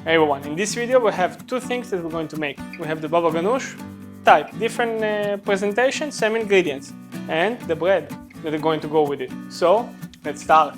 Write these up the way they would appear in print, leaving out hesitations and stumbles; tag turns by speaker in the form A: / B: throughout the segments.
A: Hey everyone, in this video we have two things that we're going to make. We have the Baba Ghanoush type, different presentation, same ingredients, and the bread that are going to go with it. So, let's start.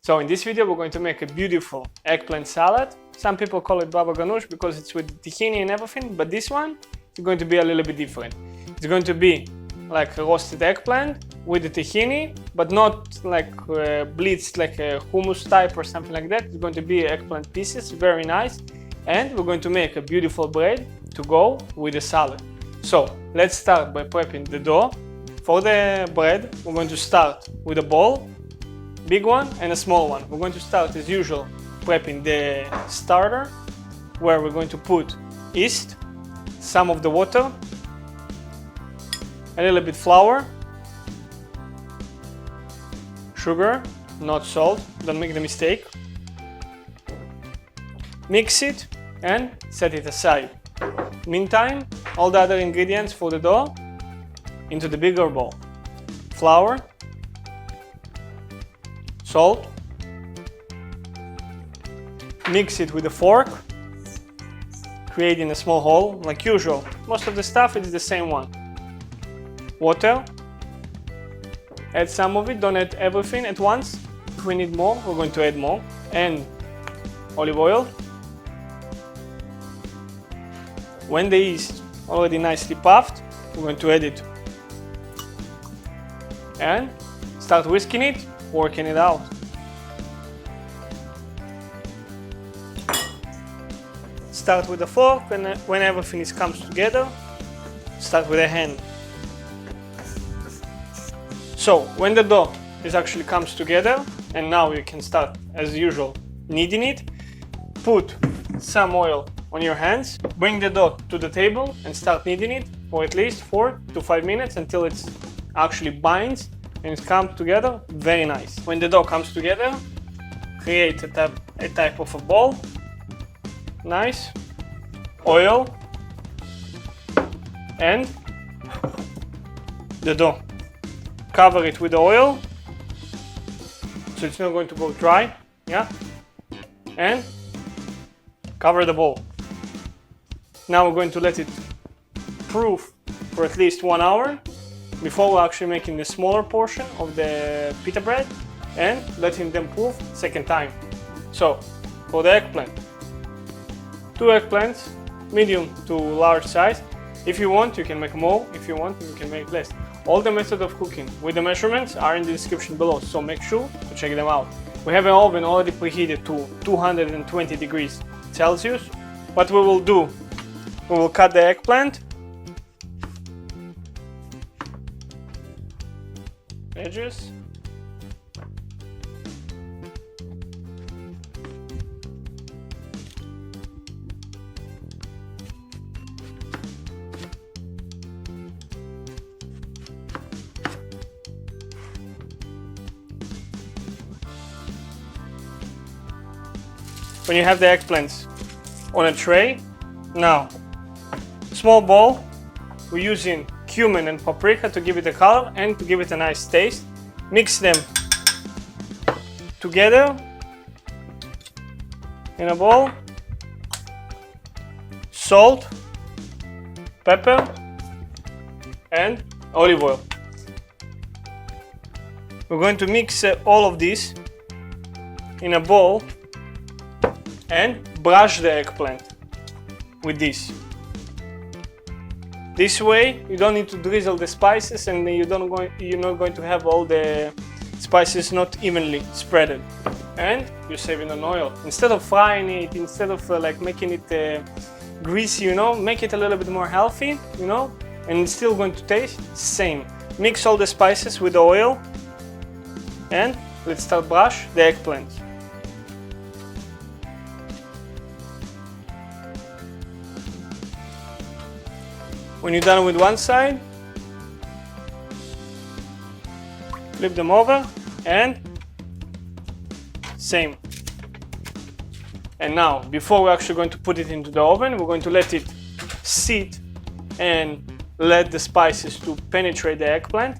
A: So in this video we're going to make a beautiful eggplant salad. Some people call it Baba Ghanoush because it's with tahini and everything, but this one is going to be a little bit different. It's going to be like a roasted eggplant with the tahini, but not like blitzed like a hummus type or something like that. It's going to be eggplant pieces, very nice. And we're going to make a beautiful bread to go with the salad. So let's start by prepping the dough. For the bread, we're going to start with a bowl, big one and a small one. We're going to start as usual prepping the starter, where we're going to put yeast, some of the water, a little bit flour, sugar, not salt, don't make the mistake. Mix it and set it aside. Meantime, all the other ingredients for the dough into the bigger bowl. Flour, salt, mix it with a fork, creating a small hole like usual. Most of the stuff is the same one. Water, add some of it, don't add everything at once. If we need more, we're going to add more. And olive oil. When the yeast already nicely puffed, we're going to add it and start whisking it, working it out. Start with a fork, and when everything comes together, start with a hand. So when the dough actually comes together, and now you can start as usual kneading it, put some oil on your hands, bring the dough to the table and start kneading it for at least 4 to 5 minutes until it actually binds and it comes together very nice. When the dough comes together, create a type of a ball. Nice. Oil and the dough. Cover it with the oil so it's not going to go dry. Yeah. And cover the bowl. Now we're going to let it proof for at least 1 hour before we're actually making the smaller portion of the pita bread and letting them proof second time. So for the eggplant, 2 eggplants, medium to large size. If you want, you can make more. If you want, you can make less. All the methods of cooking with the measurements are in the description below, so make sure to check them out. We have an oven already preheated to 220 degrees Celsius. What we will do, we will cut the eggplant, edges, when you have the eggplants on a tray. Now, small bowl, we're using cumin and paprika to give it a color and to give it a nice taste. Mix them together in a bowl. Salt, pepper, and olive oil. We're going to mix all of this in a bowl and brush the eggplant with this. This way you don't need to drizzle the spices and you're not going to have all the spices not evenly spreaded. And you're saving on oil. Instead of frying it, instead of like making it greasy, make it a little bit more healthy, and it's still going to taste same. Mix all the spices with the oil and let's start brush the eggplant. When you're done with one side, flip them over and same. And now, before we're actually going to put it into the oven, we're going to let it sit and let the spices to penetrate the eggplant.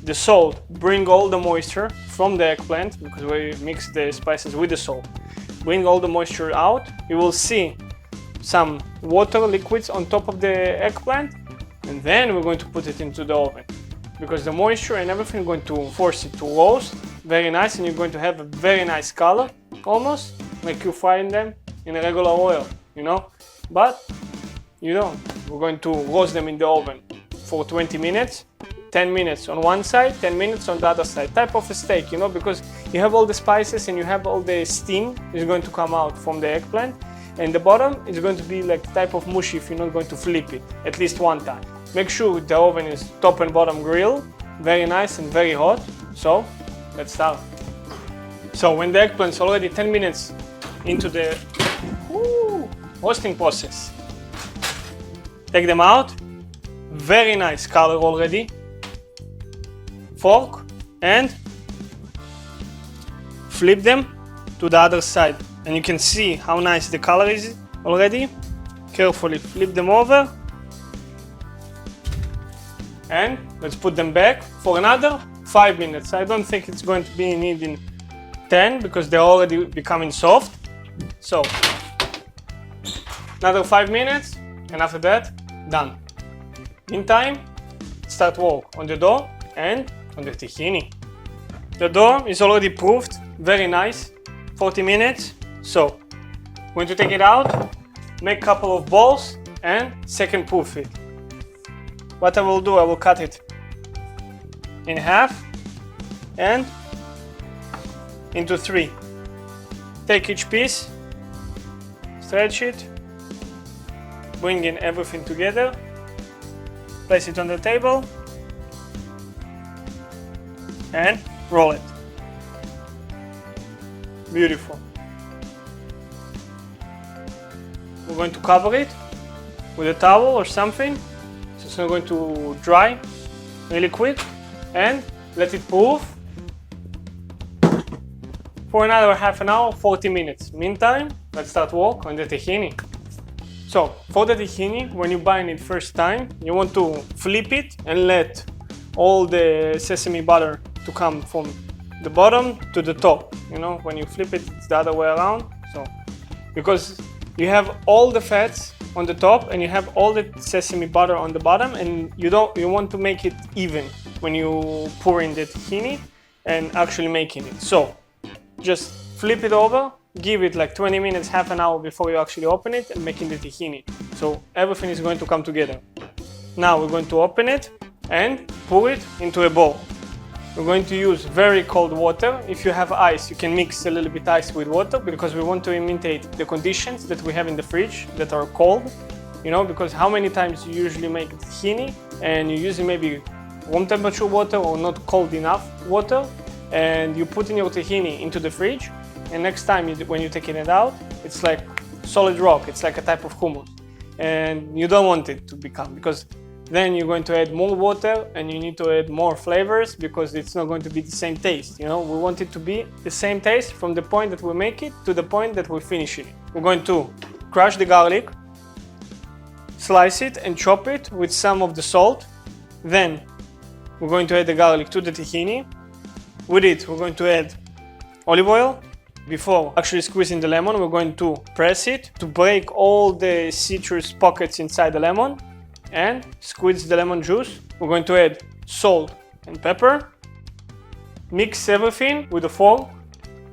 A: The salt bring all the moisture from the eggplant, because we mix the spices with the salt. Bring all the moisture out. You will see some water liquids on top of the eggplant, and then we're going to put it into the oven, because the moisture and everything is going to force it to roast very nice, and you're going to have a very nice color, almost like you frying them in a regular oil, you know, but you don't. We're going to roast them in the oven for 20 minutes, 10 minutes on one side, 10 minutes on the other side, type of a steak, you know, because you have all the spices and you have all the steam is going to come out from the eggplant, and the bottom is going to be like type of mushy if you're not going to flip it at least one time. Make sure the oven is top and bottom grill, very nice and very hot. So let's start. So when the eggplant's already 10 minutes into the roasting process, take them out. Very nice color already. Fork and flip them to the other side, and you can see how nice the color is already. Carefully flip them over, and let's put them back for another 5 minutes. I don't think it's going to be needing 10 because they're already becoming soft. So another 5 minutes, and after that, done. Meantime, start work on the dough and on the tahini. The dough is already proofed, very nice, 40 minutes. So I'm going to take it out, make a couple of balls, and second proof it. What I will do, I will cut it in half and into 3. Take each piece, stretch it, bring in everything together, place it on the table, and roll it. Beautiful. We're going to cover it with a towel or something, so it's not going to dry really quick, and let it proof for another half an hour, 40 minutes. Meantime, let's start work on the tahini. So for the tahini, when you're buying it first time, you want to flip it and let all the sesame butter to come from the bottom to the top. You know, when you flip it, it's the other way around. So because you have all the fats on the top and you have all the sesame butter on the bottom, and you want to make it even when you pour in the tahini and actually making it. So just flip it over, give it like 20 minutes, half an hour before you actually open it and making the tahini. So everything is going to come together. Now we're going to open it and pour it into a bowl. We're going to use very cold water. If you have ice, you can mix a little bit ice with water, because we want to imitate the conditions that we have in the fridge that are cold. You know, because how many times you usually make tahini and you're using maybe room temperature water or not cold enough water, and you put in your tahini into the fridge, and next time when you're taking it out, it's like solid rock. It's like a type of hummus, and you don't want it to become, because then you're going to add more water and you need to add more flavors, because it's not going to be the same taste. You know, we want it to be the same taste from the point that we make it to the point that we're finishing it. We're going to crush the garlic, slice it and chop it with some of the salt. Then we're going to add the garlic to the tahini. With it, we're going to add olive oil. Before actually squeezing the lemon, we're going to press it to break all the citrus pockets inside the lemon and squeeze the lemon juice. We're going to add salt and pepper. Mix everything with a fork,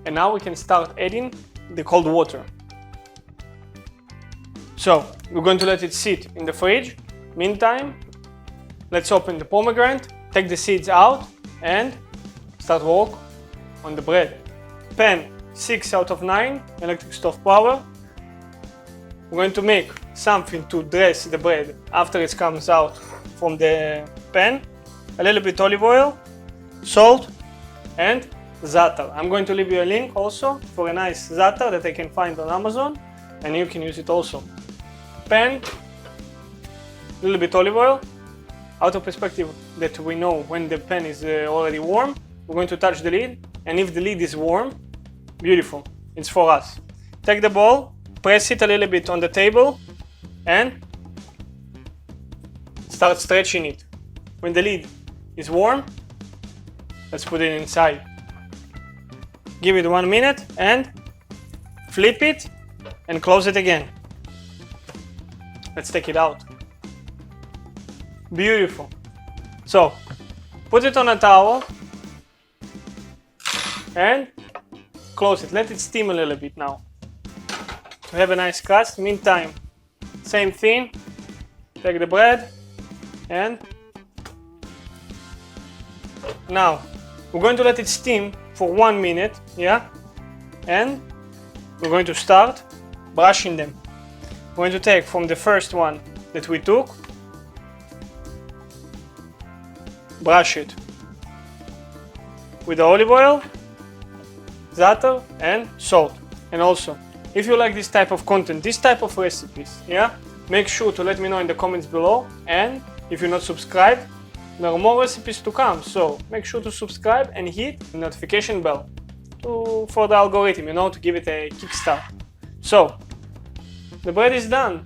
A: and now we can start adding the cold water. So we're going to let it sit in the fridge. Meantime, let's open the pomegranate, take the seeds out, and start work on the bread. Pan 6 out of 9 electric stove power. We're going to make something to dress the bread after it comes out from the pan. A little bit olive oil, salt, and Zaatar. I'm going to leave you a link also for a nice Zaatar that I can find on Amazon, and you can use it also. Pan, a little bit olive oil. Out of perspective that we know when the pan is already warm, we're going to touch the lid, and if the lid is warm, beautiful, it's for us. Take the bowl, press it a little bit on the table, and start stretching it. When the lid is warm, let's put it inside. Give it 1 minute and flip it and close it again. Let's take it out. Beautiful. So, put it on a towel and close it. Let it steam a little bit now to have a nice crust. Meantime, same thing. Take the bread and now we're going to let it steam for 1 minute, yeah? And we're going to start brushing them. We're going to take from the first one that we took, brush it with the olive oil, zaatar and salt. And also, if you like this type of content, this type of recipes, yeah, make sure to let me know in the comments below. And if you're not subscribed, there are more recipes to come, so make sure to subscribe and hit the notification bell for the algorithm, you know, to give it a kickstart. So, the bread is done.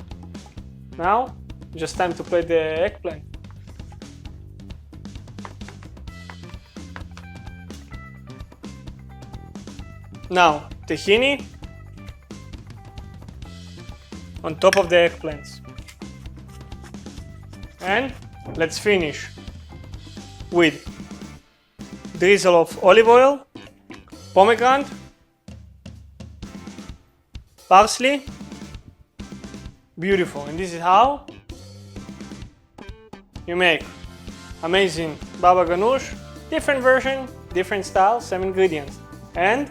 A: Now, just time to plate the eggplant. Now, tahini on top of the eggplants. And let's finish with drizzle of olive oil, pomegranate, parsley. Beautiful. And this is how you make amazing Baba Ghanoush. Different version, different style, same ingredients. And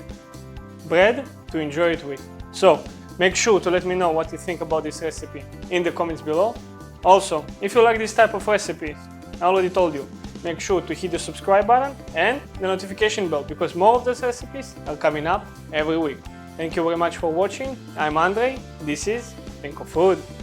A: bread to enjoy it with. So make sure to let me know what you think about this recipe in the comments below. Also, if you like this type of recipes, I already told you, make sure to hit the subscribe button and the notification bell because more of those recipes are coming up every week. Thank you very much for watching. I'm Andrei. This is ThinkOFood.